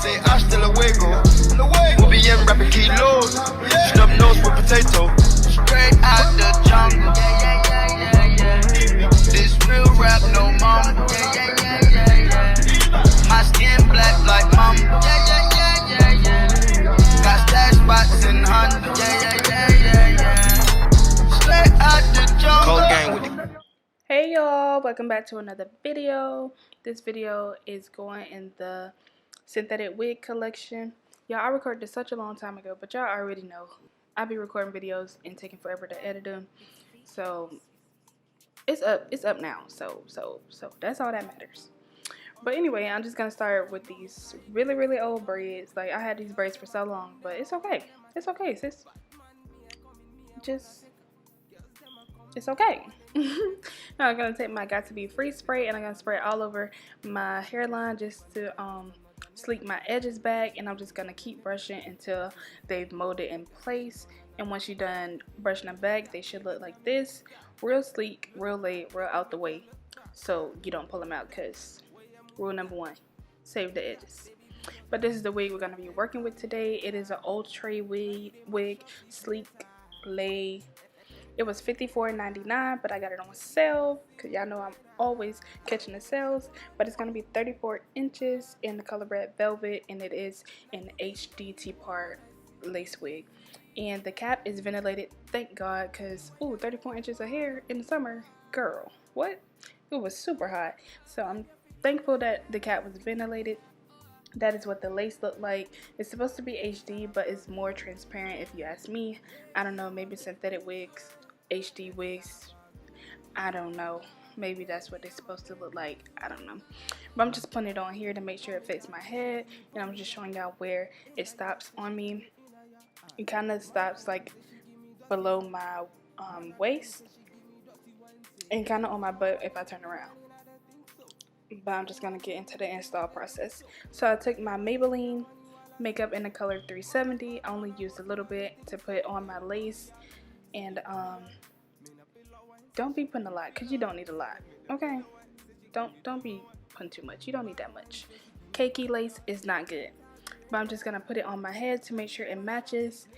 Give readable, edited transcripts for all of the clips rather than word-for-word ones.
say I still a wiggle. We'll be in rapping kilos. Snub nose with potato. Straight out the jungle. This real rap, no mumble. My skin black like mumble. Got stash spots in Honda. Straight out the jungle. Cold gang with it. Hey y'all, welcome back to another video. This video is going in the synthetic wig collection. Y'all, I recorded this such a long time ago, but y'all already know I be recording videos and taking forever to edit them. So it's up now. So that's all that matters. But anyway, I'm just gonna start with these really old braids. Like, I had these braids for so long, but it's okay. It's okay, sis. It's okay. Now I'm gonna take my Got to Be Free spray and I'm gonna spray it all over my hairline just to sleek my edges back, and I'm just gonna keep brushing until they've molded in place. And once you're done brushing them back, they should look like this: real sleek, real laid, real out the way, so you don't pull them out. Because rule number one, save the edges. But this is the wig we're gonna be working with today. It is an Outre wig, sleek, lay. It was $54.99, but I got it on sale because y'all know I'm always catching the sales. But it's going to be 34 inches in the color red velvet, and it is an HDT part lace wig. And the cap is ventilated, thank God, because, ooh, 34 inches of hair in the summer, girl, what? It was super hot. So I'm thankful that the cap was ventilated. That is what the lace looked like. It's supposed to be HD, but it's more transparent if you ask me. I don't know, maybe synthetic wigs, HD wigs, I don't know. Maybe that's what it's supposed to look like. I don't know. But I'm just putting it on here to make sure it fits my head. And I'm just showing y'all where it stops on me. It kind of stops like below my waist. And kind of on my butt if I turn around. But I'm just going to get into the install process. So I took my Maybelline makeup in the color 370. I only used a little bit to put on my lace. And don't be putting a lot, because you don't need a lot. Okay, don't be putting too much. You don't need that much. Cakey lace is not good. But I'm just gonna put it on my head to make sure it matches.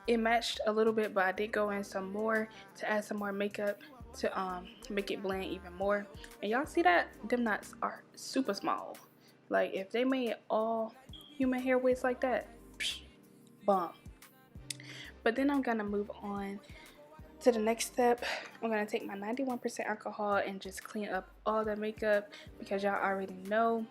It matched a little bit, but I did go in some more to add some more makeup to make it blend even more. And y'all see that them knots are super small. Like, if they made all human hair wigs like that, psh, bomb. But then I'm gonna move on to the next step. I'm gonna take my 91% alcohol and just clean up all the makeup, because y'all already know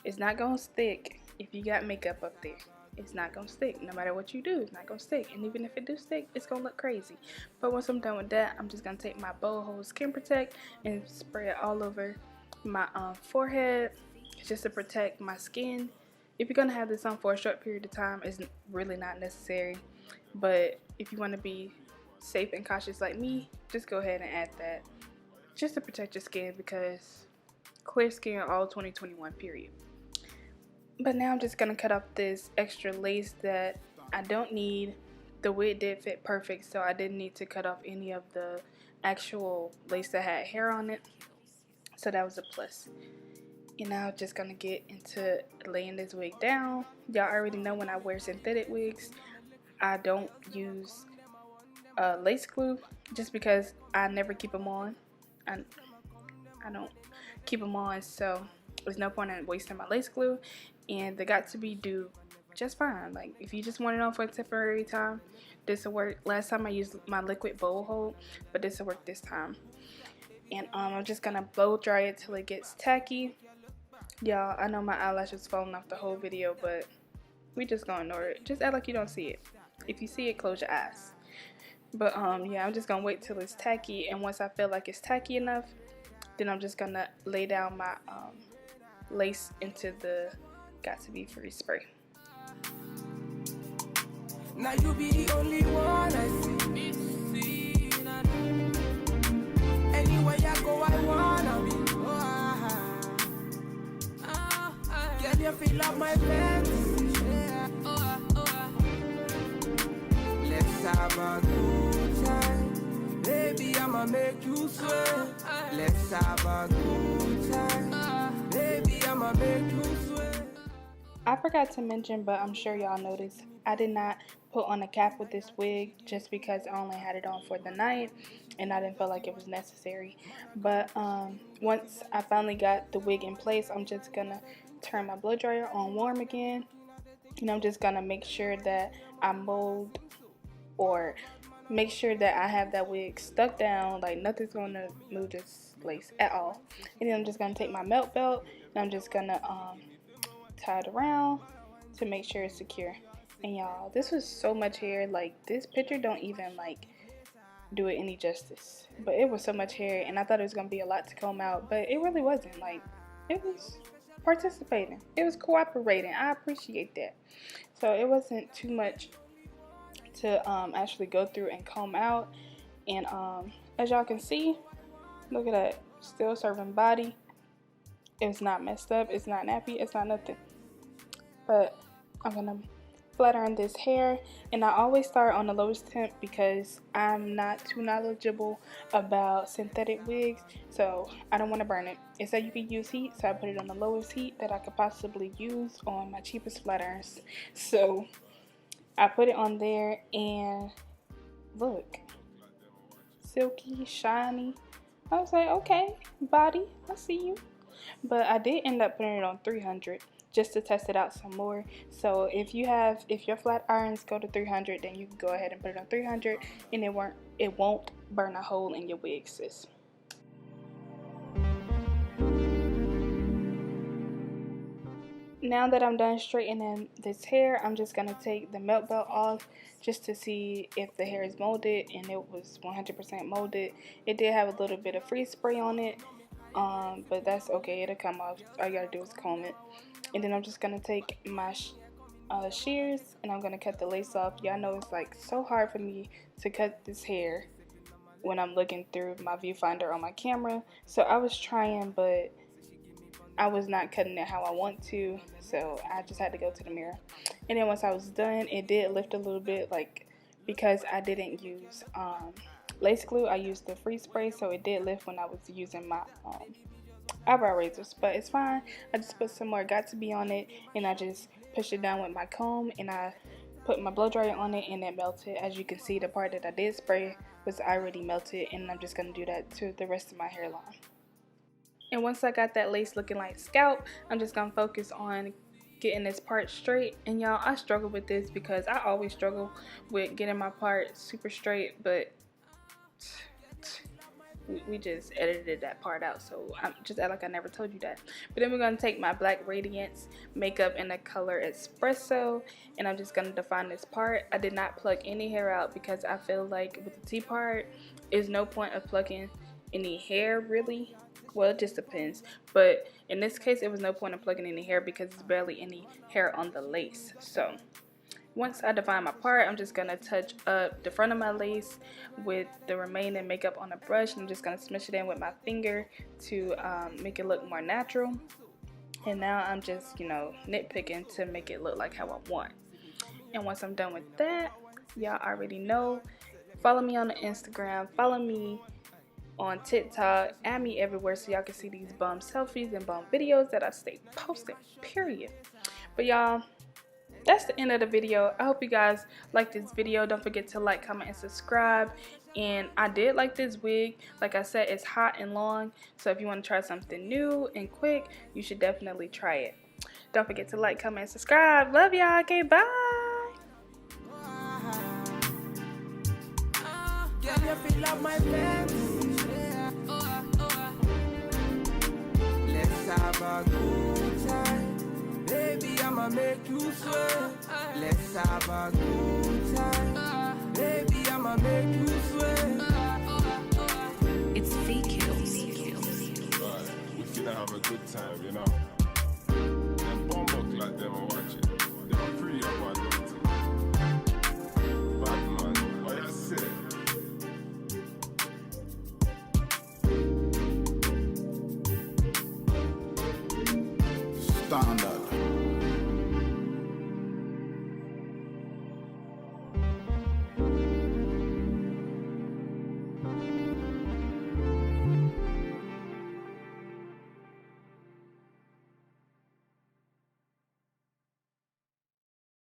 it's not gonna stick if you got makeup up there. It's not gonna stick. No matter what you do, it's not gonna stick. And even if it do stick, it's gonna look crazy. But once I'm done with that, I'm just gonna take my Boho Skin Protect and spray it all over my forehead, just to protect my skin. If you're gonna have this on for a short period of time, it's really not necessary. But if you want to be safe and cautious like me, just go ahead and add that, just to protect your skin, because clear skin all 2021 period. But now I'm just gonna cut off this extra lace that I don't need. The wig did fit perfect, so I didn't need to cut off any of the actual lace that had hair on it, so that was a plus. And now I'm just gonna get into laying this wig down. Y'all already know when I wear synthetic wigs, I don't use lace glue, just because I never keep them on. I don't keep them on, so there's no point in wasting my lace glue. And they got to be do just fine. Like, if you just want it on for a temporary time, this will work. Last time I used my liquid bowl hold, but this will work this time. And I'm just gonna blow dry it till it gets tacky. Y'all, I know my eyelashes falling off the whole video, but we just gonna ignore it. Just act like you don't see it. If you see it, close your eyes. But yeah, I'm just gonna wait till it's tacky, and once I feel like it's tacky enough, then I'm just gonna lay down my lace into the Got to Be Free spray. Now you be the only one I see. Anywhere I go, I wanna be. Can you feel up my fantasy? Let's have a good time. Baby, I'ma make you sweat. Let's have a good time. Baby, I'ma make you sweat. I forgot to mention, but I'm sure y'all noticed, I did not put on a cap with this wig just because I only had it on for the night and I didn't feel like it was necessary. But once I finally got the wig in place, I'm just gonna turn my blow dryer on warm again, and I'm just gonna make sure that I mold or make sure that I have that wig stuck down, like nothing's gonna move this lace at all. And then I'm just gonna take my melt belt and I'm just gonna tie it around to make sure it's secure. And y'all, this was so much hair. Like, this picture don't even like do it any justice, but it was so much hair, and I thought it was gonna be a lot to comb out, but it really wasn't. Like, it was participating, it was cooperating. I appreciate that. So it wasn't too much to actually go through and comb out. And as y'all can see, look at that, still serving body. It's not messed up, it's not nappy, it's not nothing. But I'm gonna flat iron this hair, and I always start on the lowest temp because I'm not too knowledgeable about synthetic wigs, so I don't want to burn it. It said you could use heat, so I put it on the lowest heat that I could possibly use on my cheapest flat irons. So I put it on there, and look, silky, shiny. I was like, okay, body, I see you. But I did end up putting it on 300 just to test it out some more. So if your flat irons go to 300, then you can go ahead and put it on 300, and it won't burn a hole in your wig, sis. Now that I'm done straightening this hair, I'm just gonna take the melt belt off just to see if the hair is molded, and it was 100% molded. It did have a little bit of freeze spray on it, but that's okay, it'll come off. All you gotta do is comb it. And then I'm just gonna take my shears, and I'm gonna cut the lace off. Y'all know it's like so hard for me to cut this hair when I'm looking through my viewfinder on my camera. So I was trying, but I was not cutting it how I want to, so I just had to go to the mirror. And then once I was done, it did lift a little bit, like, because I didn't use lace glue, I used the freeze spray, so it did lift when I was using my eyebrow razors. But it's fine. I just put some more got to be on it, and I just pushed it down with my comb, and I put my blow dryer on it, and it melted. As you can see, the part that I did spray was already melted, and I'm just gonna do that to the rest of my hairline. And once I got that lace looking like scalp, I'm just gonna focus on getting this part straight. And y'all, I struggle with this because I always struggle with getting my part super straight, but we just edited that part out, so I'm just act like I never told you that. But then we're gonna take my Black Radiance makeup in the color Espresso, and I'm just gonna define this part. I did not pluck any hair out because I feel like with the T part, there's no point of plucking any hair really. Well, it just depends, but in this case it was no point in plucking any hair because there's barely any hair on the lace. So once I define my part, I'm just gonna touch up the front of my lace with the remaining makeup on a brush. I'm just gonna smush it in with my finger to make it look more natural. And now I'm just, you know, nitpicking to make it look like how I want. And once I'm done with that, y'all already know, follow me on the Instagram, follow me on TikTok, add me everywhere so y'all can see these bum selfies and bum videos that I stay posting, period. But y'all, that's the end of the video. I hope you guys like this video. Don't forget to like, comment, and subscribe. And I did like this wig. Like I said, it's hot and long, so if you want to try something new and quick, you should definitely try it. Don't forget to like, comment, and subscribe. Love y'all. Okay, bye. Let's have a good time. Baby, I'ma make you sweat. Let's have a good time. Baby, I'ma make you sweat. It's fake kills. We can have a good time, you know.